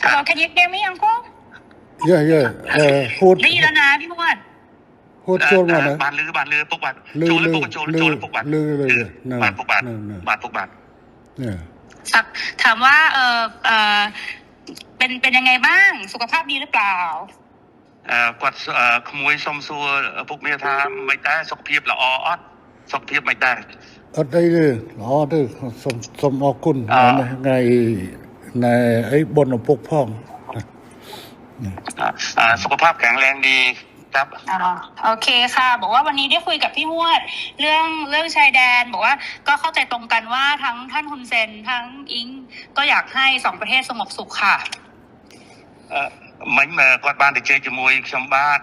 Hello, can you hear me, Uncle? Hút ได้ยินแล้วนะพี่มวด hút chôn vào đấy บานลือปกบาท lư โจรเลยป lư กโจร lư เลยปกบาท lư lư บาทปกบาทบาทปกบาท เนี่ย ถามว่าเป็นยังไงบ้างสุขภาพดีหรือเปล่า กวดขโมยซอมซัวพวกเมียทาไม่ได้สุขภาพละออดสุขภาพไม่ได้ ở đây đi nó đây sômอคุณในไอ้บนปกพ้อง สุขภาพแข็งแรงดีครับ โอเคค่ะบอกว่าวันนี้ได้คุยกับพี่มวดเรื่องชายแดนบอกว่าก็เข้าใจตรงกันว่าทั้งท่านฮุนเซนทั้งอิงก็อยากให้สองประเทศสงบสุขค่ะមិញគាត់បានទៅជែកជាមួយខ្ញុំបាទ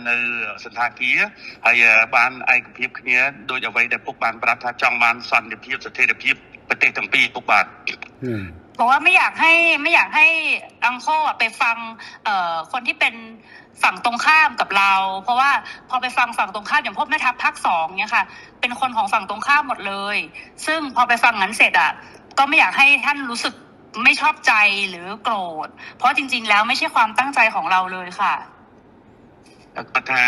នៅសន្តាគារហើយបានឯកភាពគ្នាដោយអ្វីដែលពុកបានប្រាប់ថាចង់បានសន្តិភាពស្ថិរភាពប្រទេសទាំងពីរពុកបាទบอกว่าไม่อยากให้อังโคไปฟังคนที่เป็นฝั่งตรงข้ามกับเราเพราะว่าพอไปฟังฝั่งตรงข้ามอย่างพวกแม่ทัพภาค2เนี่ยค่ะเป็นคนของฝั่งตรงข้ามหมดเลยซึ่งพอไปฟังงั้นเสร็จก็ไม่อยากให้ท่านรู้สึกไม่ชอบใจหรือโกรธเพราะจริงๆแล้วไม่ใช่ความตั้งใจของเราเลยค่ะគាត់ថា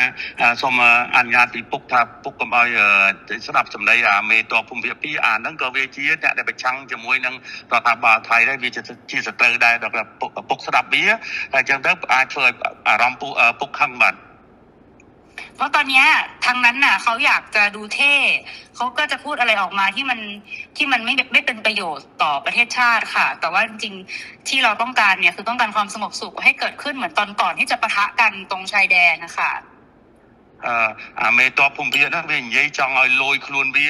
សូមអនុញ្ញាតពីពុកថាពុកកុំឲ្យស្ដាប់សម្ដីមេតបភូមិភាគ2ហ្នឹងក៏វាជាអ្នកដែលប្រឆាំងជាមួយនឹងរដ្ឋាភិបាលថៃដែរវាជាសត្រូវដែរដល់ពុកស្ដាប់វាហើយអញ្ចឹងទៅអាចធ្វើឲ្យអារម្មណ៍ពុកខឹងបាទเพราะตอนนี้ทางนั้นน่ะเขาอยากจะดูเท่เขาก็จะพูดอะไรออกมาที่มันไม่เป็นประโยชน์ต่อประเทศชาติค่ะแต่ว่าจริงๆที่เราต้องการเนี่ยคือต้องการความสงบสุขให้เกิดขึ้นเหมือนตอนก่อนที่จะปะทะกันตรงชายแดนนะคะមេតបភូមិភាគហ្នឹងវានិយាយចង់ឲ្យលយខ្លួនវា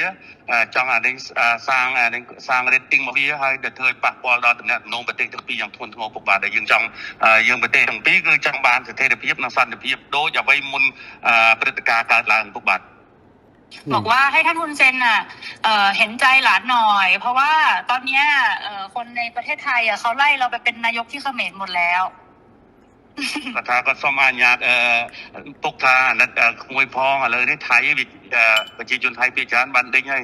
ចង់អានេះសាង rating មកវាហើយទៅធ្វើឲ្យប៉ះពាល់ដល់តំណែងប្រទេសទាំងពីរយ៉ាងធ្ងន់ធ្ងរពុកបាទដែលយើងប្រទេសទាំងពីរគឺចង់បានស្ថិរភាពនិងសន្តិភាពដូចអ្វីមុនព្រឹត្តិការណ៍កើតឡើងពុកបាទบอกว่าให้ท่านฮุนเซนเห็นใจหลานหน่อยเพราะว่าตอนนี้คนในประเทศไทยเขาไล่เราไปเป็นนายกที่เขมรหมดแล้วគាត់ថាគាត់សូមអនុញ្ញាតពុកថាអាណិតក្មួយផងឥឡូវនេះថៃប្រជាជនថៃភាគច្រើនបានដេញហើយ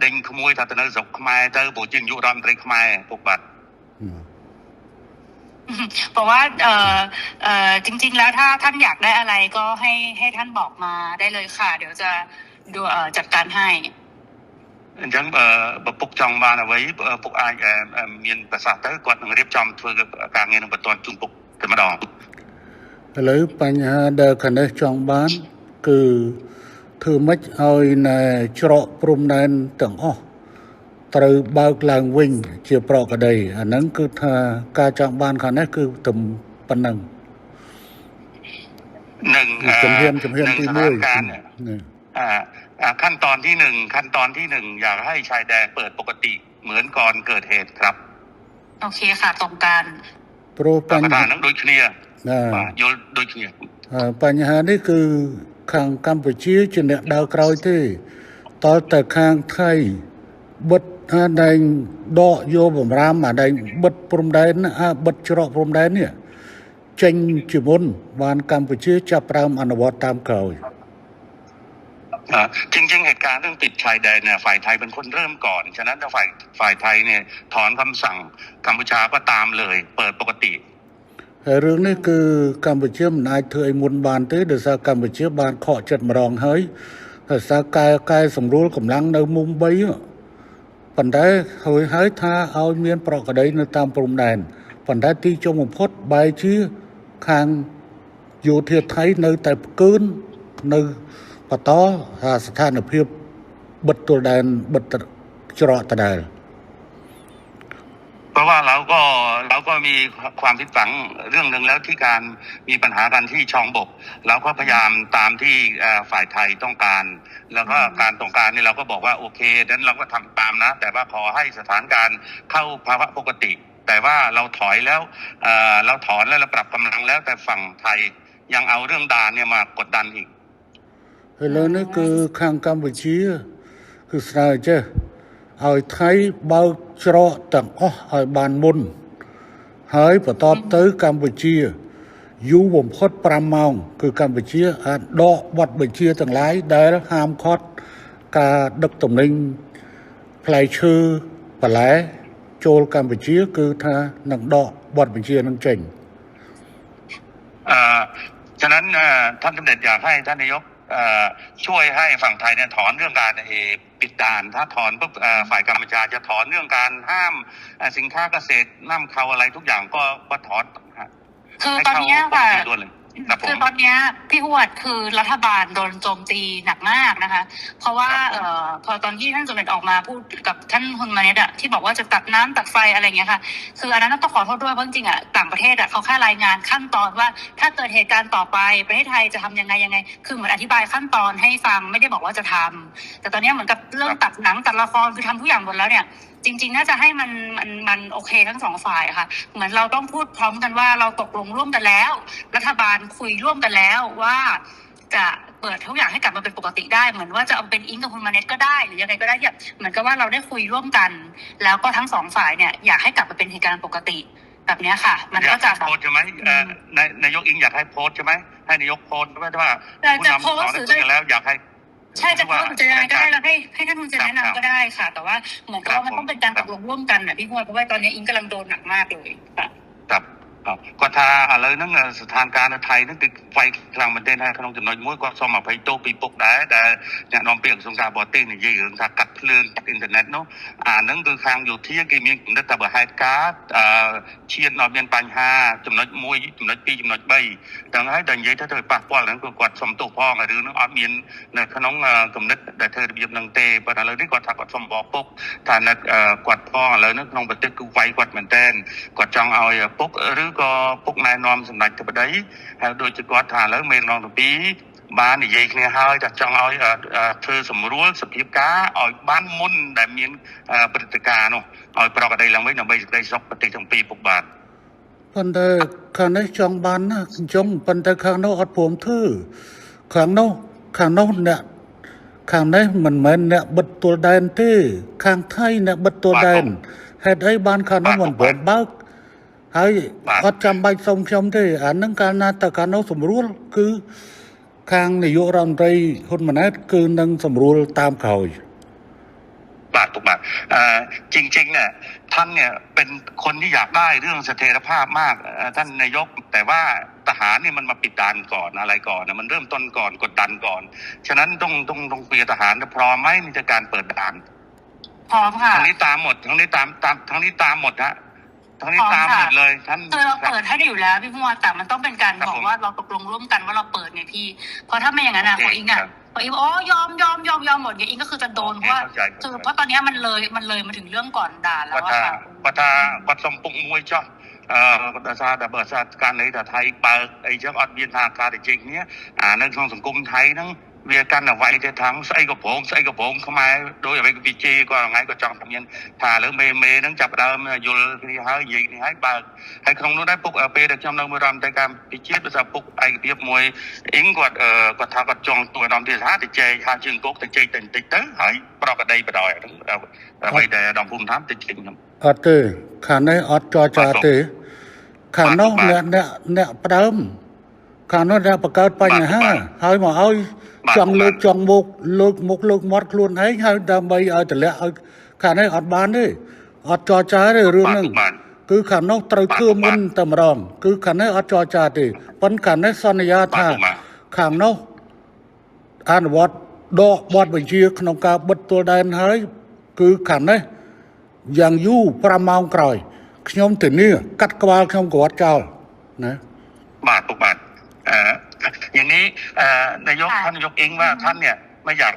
ដេញក្មួយថាទៅនៅស្រុកខ្មែរទៅព្រោះជានាយករដ្ឋមន្ត្រីខ្មែរពុកបាទบอกว่าจริงๆแล้วถ้าท่านอยากได้อะไรก็ให้ท่านบอกมาได้เลยค่ะเดี๋ยวจะดูจัดการให้អញ្ចឹងបើពុកចង់បានអ្វីពុកអាចមានប្រសាសន៍ទៅគាត់នឹងរៀបចំធ្វើការងារនឹងបន្តជូនពុកតែម្ដងឥឡូវបញ្ហាដែលខាងនេះចង់បានគឺធ្វើម៉េចឲ្យនៅច្រកព្រំដែនទាំងអស់ត្រូវបើកឡើងវិញជាប្រក្រតីអាហ្នឹងគឺថាការចង់បានខាងនេះគឺតែប៉ុណ្ណឹងនឹងជំហានទី1ขั้นตอนที่1อยากให้ชายแดนเปิดปกติเหมือนก่อนเกิดเหตุครับโอเคค่ะตรงกันព្រោះបញ្ហាហ្នឹងដូចគ្នាយល់ដូចគ្នាបញ្ហានេះគឺខាងកម្ពុជាជាអ្នកដើរក្រោយទេតើតែខាងថៃបិទដែងដកយកបំរាមដែងបិទព្រំដែនបិទច្រកព្រំដែននេះចេញជាមុនបានកម្ពុជាចាប់ផ្ដើមអនុវត្តតាមក្រោយจริงๆเหตุการณ์เรื่องปิดชายแดนเนี่ยฝ่ายไทยเป็นคนเริ่มก่อนฉะนั้นถ้าฝ่ายไทยเนี่ยถอนคำสั่งกัมพูชาก็ตามเลยเปิดปกติហើយរឿងនេះគឺកម្ពុជាមិនអាចធ្វើឲ្យមុនបានទេដោយសារកម្ពុជាបានខកចិត្តម្ដងហើយដោយសារកែសម្រួលកម្លាំងនៅមុំ3ប៉ុន្តែហើយថាឲ្យមានប្រក្រតីនៅតាមព្រំដែនប៉ុន្តែទីចុងបំផុតបែរជាខាងយោធាថៃនៅតែផ្កើននៅបន្តស្ថានភាពបិទទល់ដែនបិទច្រកដដែលเพราะว่าเราก็มีความผิดหวังเรื่องนึงแล้วที่การมีปัญหากันที่ช่องบกเราก็พยายามตามที่ฝ่ายไทยต้องการแล้วก็การต้องการนี่เราก็บอกว่าโอเคนั้นเราก็ทำตามนะแต่ว่าขอให้สถานการณ์เข้าภาวะปกติแต่ว่าเราถอยแล้วเราถอนแล้วเราปรับกำลังแล้วแต่ฝั่งไทยยังเอาเรื่องด่านเนี่ยมากดดันอีกឥឡូវនេះគឺខាងកម្ពុជាគឺស្នើចេះឲ្យថៃបើកច្រកទាំងអស់ឲ្យបានមុនហើយបន្តទៅកម្ពុជាយូរបំផុត5ម៉ោងគឺកម្ពុជាអាចដកបទបញ្ជាទាំងឡាយដែលហាមឃាត់ការដឹកទំនិញផ្លែឈើបន្លែ ចូលកម្ពុជាគឺថានឹងដកបទបញ្ជានឹងចេញ ฉะนั้นท่านสมเด็จอยากให้ท่านนายกช่วยให้ฝั่งไทยเนี่ยถอนเรื่องการปิดด่านถ้าถอนปุ๊บฝ่ายกัมพูชาจะถอนเรื่องการห้ามสินค้าเกษตรนำเข้าอะไรทุกอย่างก็ถอน คือตอนนี้ค่ะ ครับผม คือตอนนี้พี่หวดคือรัฐบาลโดนโจมตีหนักมากนะคะ เพราะว่าพอตอนที่ท่านสมเด็จออกมาพูดกับท่านฮุนมาเนตอะที่บอกว่าจะตัดน้ำตัดไฟอะไรอย่างเงี้ยค่ะคืออันนั้นต้องขอโทษด้วยเพราะจริงๆอะต่างประเทศอะเขาแค่รายงานขั้นตอนว่าถ้าเกิดเหตุการณ์ต่อไปประเทศไทยจะทำยังไงคือเหมือนอธิบายขั้นตอนให้ฟังไม่ได้บอกว่าจะทำแต่ตอนนี้เหมือนกับเรื่องตัดหนังตัดละครคือทำทุกอย่างหมดแล้วเนี่ยจริงๆน่าจะให้มันโอเคทั้งสองฝ่ายค่ะเหมือนเราต้องพูดพร้อมกันว่าเราตกลงร่วมกันแล้วรัฐบาลคุยร่วมกันแล้วว่าจะเปิดทุกอย่างให้กลับมาเป็นปกติได้เหมือนว่าจะเอาเป็นอิงกับคุณมาเน็ตก็ได้หรือยังไงก็ได้เนี่ยเหมือนกับว่าเราได้คุยร่วมกัน แล้วก็ทั้งสองฝ่ายเนี่ยอยากให้กลับมาเป็นเหตุการณ์ปกติแบบนี้ค่ะมันก็จะโพสใช่ไหมนายกอิงอยากให้โพสใช่ไหมให้นายกโพสว่าผู้นำสอนคุยกันแล้วอยากให้ใช่จะพูดจะยังไงก็ได้แล้วให้ท่านคุณจะแนะนำก็ได้ค่ะแต่ว่าเหมือนกับว่ามันต้องเป็นการตกลงร่วมกันนะพี่ฮวดเพราะว่าตอนนี้อิงกำลังโดนหนักมากเลยค่ะก็ถ้าอะไรนั่งสถานการณ์ไทยนั่นคือไฟกลางประเทศให้ขนมจำนวนมวยก็สมัครไปโตปีปกได้แต่เนี่ยน้องเปียกสงครามบอตี้เนี่ยยืนกัดเพลิงกัดอินเทอร์เน็ตเนาะนั่งคือทางอยู่ที่กี่มีนักแต่แบบไฮการ์ดเชียร์นอเบียนปัญหาจำนวนมวยจำนวนปีจำนวนใบดังนั้นดังยัยถ้าเธอปากว่านั่นคือกวาดสมตัวพ่อหรือน้องออดเมียนในขนมกำนัดแต่เธอเบียบนังเตะปัญหาเลยที่กวาดถักกวาดสมบอกปกฐานนัดกวาดพ่อเลยนั่งน้องประเทศคือไฟกวาดเหมือนเต้นกวาดจังเอาปกหรือก็ปกนายนอมสำนักจะไปได้โดยจะกอดฐานแล้วเมนลองตัวปีบ้านนี่ยัยเนี่ยหายจากจังเอาเธอสมรู้สพิบก้าเอาบ้านมุ่นแต่มีปฏิการเนาะเอาปลอกระไดหลังไว้หน่อยไปได้ซอกปฏิจงปีปกบาทปันแต่ข้างในจังบ้านนะจงปันแต่ข้างนอกอัดผมทื่อข้างนอกเนี่ยข้างในมันเหมือนเนี่ยบัดตัวแดนที่ข้างไทยเนี่ยบัดตัวแดนเหตุไอ้บ้านข้างนอกมันเปิดบ้าให้อดจำใบทรงชมที่นั่งการนาตการนสมรู้คือข้างนายกรัฐมนตรีคนมันนั้นคือนั่งสมรู้ตามเขาบาทถูกบาทจริงๆเนี่ยท่านเนี่ยเป็นคนที่อยากได้เรื่องเสถียรภาพมากท่านนายกแต่ว่าทหารนี่มันมาปิดด่านก่อนอะไรก่อนนะมันเริ่มต้นก่อนกดดันก่อนฉะนั้นต้องคุยกับทหารพร้อมไหมในการเปิดด่านพร้อมค่ะทั้งนี้ตามหมดทั้งนี้ตามทั้งนี้ตามหมดฮะทั้งนี้ตามหมดเลยท่านคือเราเปิดให้ได้อยู่แล้วพี่พงศ์แต่มันต้องเป็นการบอกว่าเราตกลงร่วมกันว่าเราเปิดไงพี่เพราะถ้าไม่อย่างนั้นพออิงพออิงยอมหมดไงอิงก็คือจะโดนเพราะว่าคือเพราะตอนนี้มันเลยมาถึงเรื่องก่อนด่าแล้วว่าค่ะปัตสมปุงมวยจ้ะแต่ซาแต่เบิดซาการในแต่ไทยเปิดไอ้เจ้าอดเบียนทางการแต่จริงเนี้ยในทางสังคมไทยนั่งเวียกันเอาไว้ในทางใส่กระโปรงเข้ามาโดยไปกับพีจีก็ไงก็จังทำยันถ่าหรือเมย์นั่งจับเราอยู่ที่หายยิงหายเปิดให้คงนู้นได้ปุกเปย์เด็กจำนำมือรำแต่การพีจีภาษาปุกไอ้เบียบมวยอิงกดทางกดจองตัวดำที่หาแต่เจหาจึงกุกแต่เจติดเต๋อหายปลอกกระไดไปดอยไปแต่ดำพุ่มท้ำติดจริงครับเตอขาในอดจอจ่าเตอขาโน่เนี่ยประเดิมขาโน่เนี่ยประกาศไปนะฮะหายมาเอาจังเลิกจังมุกเลิกมดคลุนให้ดำใบเอาแต่ละเอาขาในอดบานด้วยอดจอจ่าด้วยเรื่องนึงคือขาโน่ตรึกคือมันตำรองคือขาในอดจอจ่าดิปันขาในสัญญาท่าขาโน่อ่านวัดดอกวัดบัญชีขนมกาบัดตัวแดนให้คือขาในอย่างยู่ประมาณกลอยขยมถึงนี่กัดกวาลขยมกวาดเจ้านะบาททุกบาทอย่างนี้นายกท่านนายกเองว่าท่านเนี่ยไม่อยา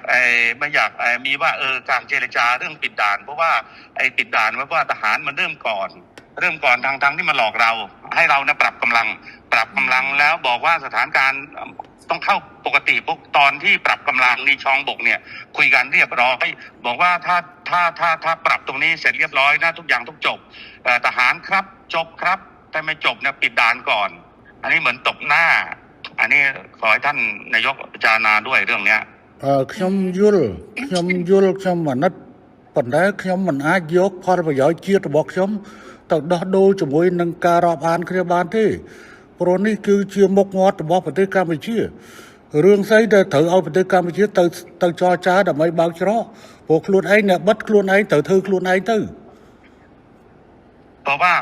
กมีว่าการเจรจาเรื่องปิดด่านเพราะว่าไอ้ปิดด่านว่าทหารมันเริ่มก่อนทางที่มาหลอกเราให้เรานะปรับกำลังแล้วบอกว่าสถานการณ์ต้องเข้าปกติพวกตอนที่ปรับกำลังในช่องบกเนี่ยคุยกันเรียบร้อยบอกว่าถ้าปรับตรงนี้เสร็จเรียบร้อยนะทุกอย่างต้องจบทหารครับจบครับแต่ไม่จบเนี่ยปิดด่านก่อนอันนี้เหมือนตบหน้าอันนี้ขอให้ท่านนายกพิจารณาด้วยเรื่องเนี้ยขยมยุลขยมมันนัดปัญหาขยมมันอาจยกพอประโยชน์เชียร์บอกขยมต้องดูจมูกนังการอบอ่านเคลียร์บานที่โปรนี่คือเชียร์มกงอดบอกประเทศกัมพูชีเรื่องไซเดอร์ถือเอาประเทศกัมพูชีตั้งจอจ้าแต่ไม่บางชะพวกคลุนไอ้เนี่ยบัดคลุนไอ้ถือคลุนไอ้ตื้อ เพราะว่า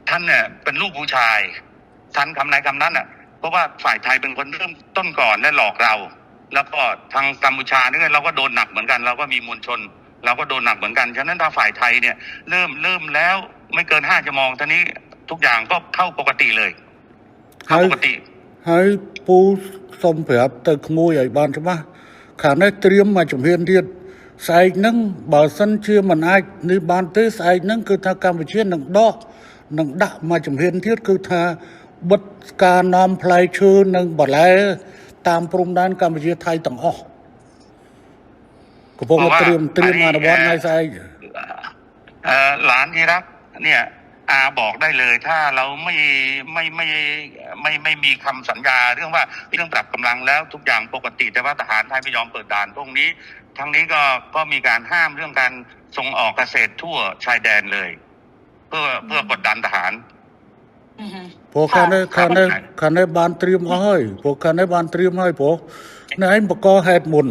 ท่านเนี่ยเป็นลูกผู้ชายท่านคำไหนคำนั้นเพราะว่าฝ่ายไทยเป็นคนเริ่มต้นก่อนและหลอกเรา แล้วก็ทางกัมพูชาเนี่ยเราก็โดนหนักเหมือนกันเราก็มีมวลชนเราก็โดนหนักเหมือนกันฉะนั้นถ้าฝ่ายไทยเนี่ยเริ่มแล้วไม่เกิน5 ชั่วโมงตอนนี้ทุกอย่างก็เข้าปกติเลยเข้าปกติហើយពូសុំប្រាប់ទៅក្មួយឲ្យបានច្បាស់ខាងនេះត្រៀមមកជំហានទៀតស្អែកហ្នឹងបើសិនជាមិនអាចនេះបានទេស្អែកហ្នឹងគឺថាកម្ពុជានឹងដាក់មកជំហានទៀតគឺថាបិទការនាំផ្លែឈើនិងបន្លែតាមព្រំដែនកម្ពុជាថៃទាំងអស់កំពុងត្រៀមអនុវត្តថ្ងៃស្អែកหลานที่รักเนี่ยอาบอกได้เลยถ้าเราไม่มีคำสัญญาเรื่องว่าเรื่องปรับกำลังแล้วทุกอย่างปกติแต่ว่าทหารไทยไม่ยอมเปิดด่านพวกนี้ทั้งนี้ก็มีการห้ามเรื่องการส่งออกเกษตรทั่วชายแดนเลยเพื่อกดดันทหารព្រោះខាងនេះបានត្រៀមអស់ហើយព្រោះខាងនេះបានត្រៀមហើយព្រោះនេះឯងបកហេតុមុន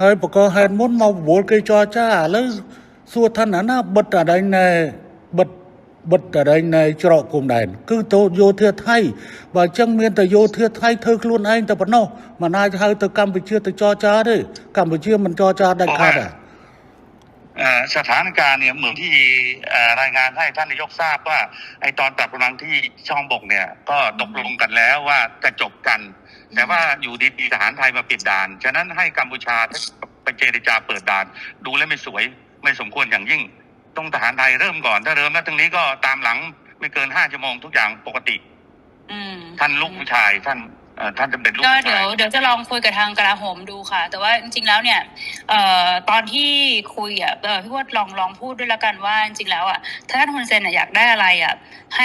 ហើយបកហេតុមុនមកបវល់គេចរចាឥឡូវសួរថាណាបិទអដែងណែបិទអដែងណែច្រកព្រំដែនគឺទៅយោធាថៃបើអញ្ចឹងមានតែយោធាថៃធ្វើខ្លួនឯងតែប៉ុណ្ណោះមិនអាចហៅទៅកម្ពុជាទៅចរចាទេកម្ពុជាមិនចรចាដាច់ខាតสถานการณ์เนี่ยเหมือนที่รายงานให้ท่านนายกทราบว่าไอตอนปรับกำลังที่ช่องบกเนี่ยก็ตกลงกันแล้วว่าจะจบกันแต่ว่าอยู่ดีๆทหารไทยมาปิดด่านฉะนั้นให้กัมพูชาไปเจรจาเปิดด่านดูแล้วไม่สวยไม่สมควรอย่างยิ่งต้องทหารไทยเริ่มก่อนถ้าเริ่มแล้วตรงนี้ก็ตามหลังไม่เกิน5 ชั่วโมงทุกอย่างปกติท่านลูกผู้ชายท่านจะเป็นลูกก็เดี๋ยวจะลองคุยกับทางกลาโหมดูค่ะแต่ว่าจริงๆแล้วเนี่ยตอนที่คุยพี่วดลองพูดด้วยละกันว่าจริงๆแล้วถ้าท่านฮุนเซนอยากได้อะไรใ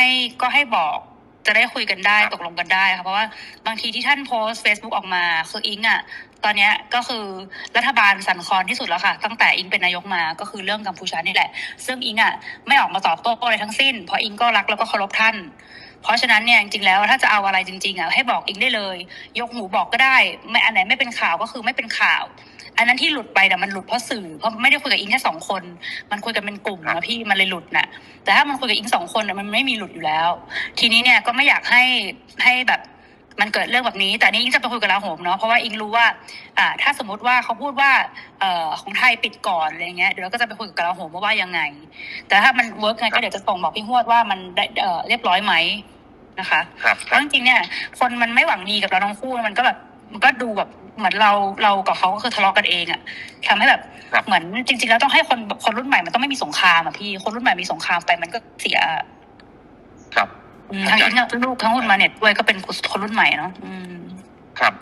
ห้บอกจะได้คุยกันได้ตกลงกันได้ค่ะเพราะว่าบางทีที่ท่านโพสต์ Facebook ออกมาคืออิงตอนนี้ก็คือรัฐบาลสั่นคลอนที่สุดแล้วค่ะตั้งแต่อิงเป็นนายกมาก็คือเรื่องกัมพูชานี่แหละซึ่งอิงไม่ออกมาตอบโต้อะไรทั้งสิ้นเพราะอิงก็รักแล้วก็เคารพท่านเพราะฉะนั้นเนี่ยจริงๆแล้วถ้าจะเอาอะไรจริงๆให้บอกอิงได้เลยยกหูบอกก็ได้ไม่อันไหนไม่เป็นข่าวก็คือไม่เป็นข่าวอันนั้นที่หลุดไปมันหลุดเพราะสื่อเพราะไม่ได้คุยกับอิงแค่2 คนมันคุยกันเป็นกลุ่มนะพี่มันเลยหลุดแต่ถ้ามันคุยกับอิง2 คนมันไม่มีหลุดอยู่แล้วทีนี้เนี่ยก็ไม่อยากให้แบบมันเกิดเรื่องแบบนี้แต่นี่อิงจะไปคุยกับกลาโหมเนาะเพราะว่าอิงรู้ว่าถ้าสมมติว่าเขาพูดว่าของไทยปิดก่อนอะไรเงี้ยเดี๋ยวเราก็จะไปคุยกับกลาโหมว่ายังไงแต่ถ้ามันเวิร์กไงก็เดี๋ยวจะส่งบอกพี่ฮวดว่ามันเรียบร้อยไหมนะคะเพราะจริงๆเนี่ยคนมันไม่หวังดีกับเราทั้งคู่มันก็ดูแบบเหมือนเรากับเขาก็คือทะเลาะกันเองทำให้แบบเหมือนจริงๆแล้วต้องให้คนรุ่นใหม่มันต้องไม่มีสงครามพี่คนรุ่นใหม่มีสงครามไปมันก็เสียครับทั้งอิงลูกทั้งหุ้นมาเน็ตด้วยก็เป็นคนรุ่นใหม่เนาะครับ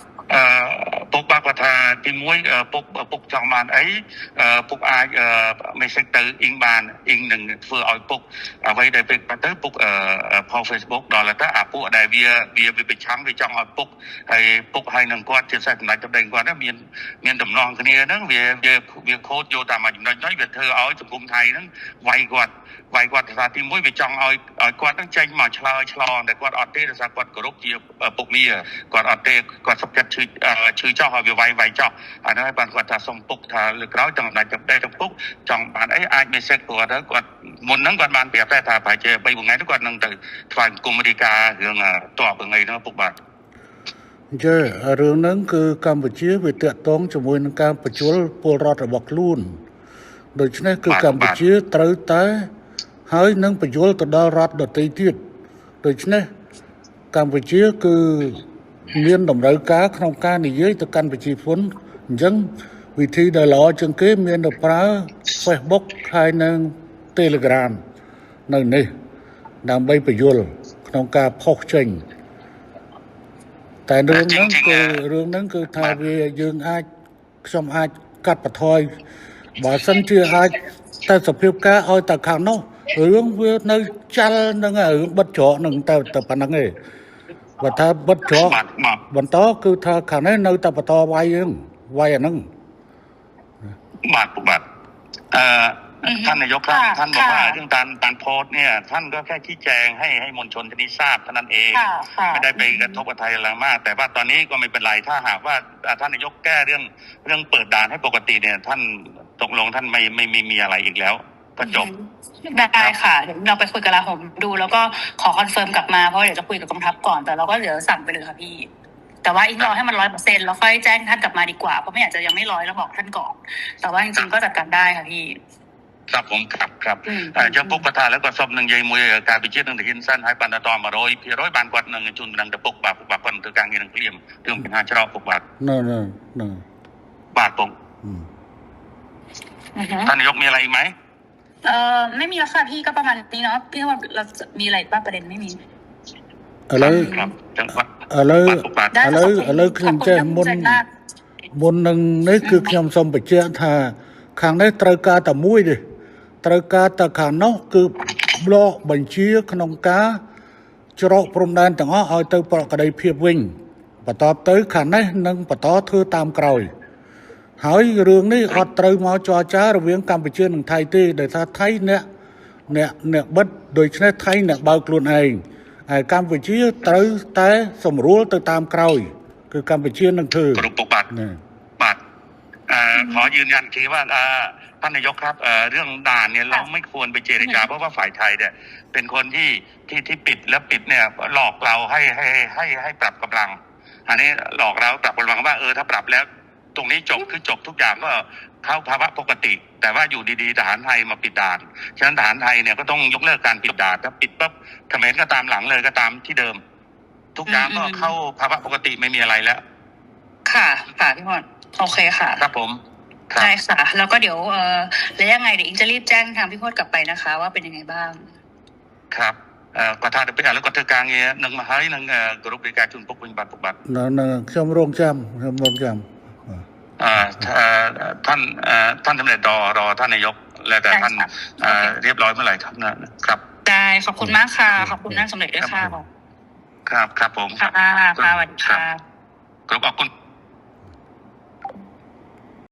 ពុកបាក់គាត់ថាទី1ពុកចង់បានអីពុកអាចមេសេចទៅអ៊ីងបានអ៊ីងនឹងធ្វើឲ្យពុកអ្វីដែលពេលទៅពុកផុស Facebook ដល់ទៅអាពួកដែលវាប្រឆាំងវាចង់ឲ្យពុកហើយនឹងគាត់ជាសាច់សម្ដេចសម្ដេចគាត់មានដំណងគ្នាហ្នឹងវាខូចយកតាមមួយចំណុចហ្នឹងវាធ្វើឲ្យសង្គមថៃហ្នឹងវាយគាត់ថាទី1វាចង់ឲ្យគាត់ហ្នឹងចេញមកឆ្លើយឆ្លងតែគាត់អត់ទេដោយសារគាត់គោរពជាពុកមាគាត់អត់ទេគាត់សុខចិត្តឈឺចោះឲ្យវាវាយចោះអានោះហើយបានគាត់ថាសុំពុកថាលើក្រោយចង់ដាច់ចាប់ដែរទៅពុកចង់បានអីអាចមេសេចគាត់ទៅគាត់មុនហ្នឹងគាត់បានប្រាប់តែថាប្រហែលជា3 ថ្ងៃទៅគាត់នឹងទៅថ្វាយគុំរីការឿងតបរឿងអីហ្នឹងពុកបាទចារឿងហ្នឹងគឺកម្ពុជាវាតាក់ទងជាមួយនឹងការបញ្ជូលពលរដ្ឋរបស់ខ្លួនដូច្នេះគឺកម្ពុជាត្រូវតែហើយនឹងបញ្យល់ទៅដល់រដ្ឋដទៃទៀតដូច្នេះកម្ពុជាគឺមានតម្រូវការក្នុងការនិយាយទៅកាន់ប្រជាជនអញ្ចឹងវិធីដែលល្អជាងគេមានតែប្រើ Facebook ហើយនឹង Telegram នៅនេះដើម្បីបញ្យល់ក្នុងការផុសចេញតែរឿងហ្នឹងគឺថាវាយើងខ្ញុំអាចកាត់បន្ថយបើសិនជាអាចតែសភាពការឲ្យតែខាងនោះរឿងវានៅចាល់នឹងរឿងបិទច្រកនឹងតែប៉ុណ្្នឹងឯងបើថាបិទច្រកបន្តគឺថាខាងនេះនៅតែបន្តវាយអាហ្នឹងបាទท่านนายกท่านบอกว่าเรื่องการโพสต์เนี่ยท่านก็แค่ชี้แจงให้มวลชนที่นี่ทราบเท่านั้นเองไม่ได้ไปกระทบกับไทยอะไรมากแต่ว่าตอนนี้ก็ไม่เป็นไรถ้าหากว่าท่านนายกแก้เรื่องเปิดด่านให้ปกติเนี่ยท่านตกลงท่านไม่มีอะไรอีกแล้วก็จบ ได้ค่ะเดี๋ยวเราไปคุยกับลาผมดูแล้วก็ขอคอนเฟิร์มกลับมาเพราะเดี๋ยวจะคุยกับกองทัพก่อนแต่เราก็เดี๋ยวสั่งไปเลยค่ะพี่แต่ว่าอีกรอให้มัน100%แล้วค่อยแจ้งท่านกลับมาดีกว่าเพราะไม่อยากจะยังไม่100แล้วบอกท่านก่อนแต่ว่าจริงๆก็จัดการได้ค่ะพี่ ครับผมครับยังពុកគាត់ថាឥឡូវគាត់សុំនឹងនិយាយមួយការវិជានឹងទាហានសិនហើយបានដល់100%បានគាត់នឹងជូនដំណឹងទៅពុកបាទគាត់ធ្វើការងារនឹងភ្លាមរឿងបញ្ហាច្រកពុកបាទ nó បាទពុក ừ. ท่านนายกมีอะไรอีกไหม ไม่มีแล้วค่ะพี่ก็ประมาณนี้เนาะพี่ว่าเราจะมีอะไรบ้างประเด็นไม่มี ở đây ครับจังหวัด ở đây ពុកបាទ ได้ ở ค่ะ đây ở đây ขอบ ខ្ញុំ คุณ ចេះ ท่าน មុន ใจมาก មុននឹងនេះគឺខ្ញុំសូមបញ្ជាក់ថាខាងនេះត្រូវការតែមួយទេត្រូវការតែខាងនោះគឺប្លកបញ្ជាក្នុងការច្រកព្រំដែនទាំងអស់ឲ្យទៅប្រក្តីភាពវិញបន្ទាប់ទៅខាងនេះនឹងបន្តធ្វើតាមក្រោយហើយរឿងនេះអត់ត្រូវមកចរចារវាងកម្ពុជានិងថៃទេដោយសារថៃអ្នកបិទដូច្នេះថៃអ្នកបើកខ្លួនឯងហើយកម្ពុជាត្រូវតែសម្រួលទៅតាមក្រោយគឺកម្ពុជានឹងធ្វើ กรุ๊ปปุกบัตร ណា บัตรขอยืนยันทีว่าท่านนายกครับเรื่องด่านเนี่ยเราไม่ควรไปเจรจาเพราะว่าฝ่ายไทยเนี่ยเป็นคนที่ปิดแล้วปิดเนี่ยหลอกเราให้ปรับกำลัง อันนี้หลอกเราปรับกำลังว่าถ้าปรับแล้วตรงนี้จบคือจบทุกอย่างก็เข้าภาวะปกติ แต่ว่าอยู่ดีๆทหารไทยมาปิดด่านฉะนั้นทหารไทยเนี่ยก็ต้องยกเลิกการปิดด่านถ้าปิดปั๊บเขมรก็ตามหลังเลยก็ตามที่เดิม ทุกอย่างก็เข้าภาวะปกติไม่มีอะไรแล้ว ค่ะค่ะพี่พรโอเคค่ะ ครับผมครับ ได้ค่ะ แล้วก็เดี๋ยวแล้วยังไงเดี๋ยวอิงจะรีบแจ้งทางพี่พจน์กลับไปนะคะ ว่าเป็นยังไงบ้าง ครับก็ถ้าเป็นแล้วก็เธอการเงี้ยนึงมาให้นึงกรุ๊ปในการจุนปกปิงบัตรปกบัตร nó ខ្ញុំរងចាំ ท่านสำเร็จรอท่านนายกแล้วแต่ท่าน ได้ค่ะ เรียบร้อยเมื่อไหร่ครับ ได้ขอบคุณมากค่ะ ขอบคุณท่านสมเด็จด้วยค่ะ ครับผม ค่ะค่ะสวัสดีค่ะ กรุ๊ปขอบคุณ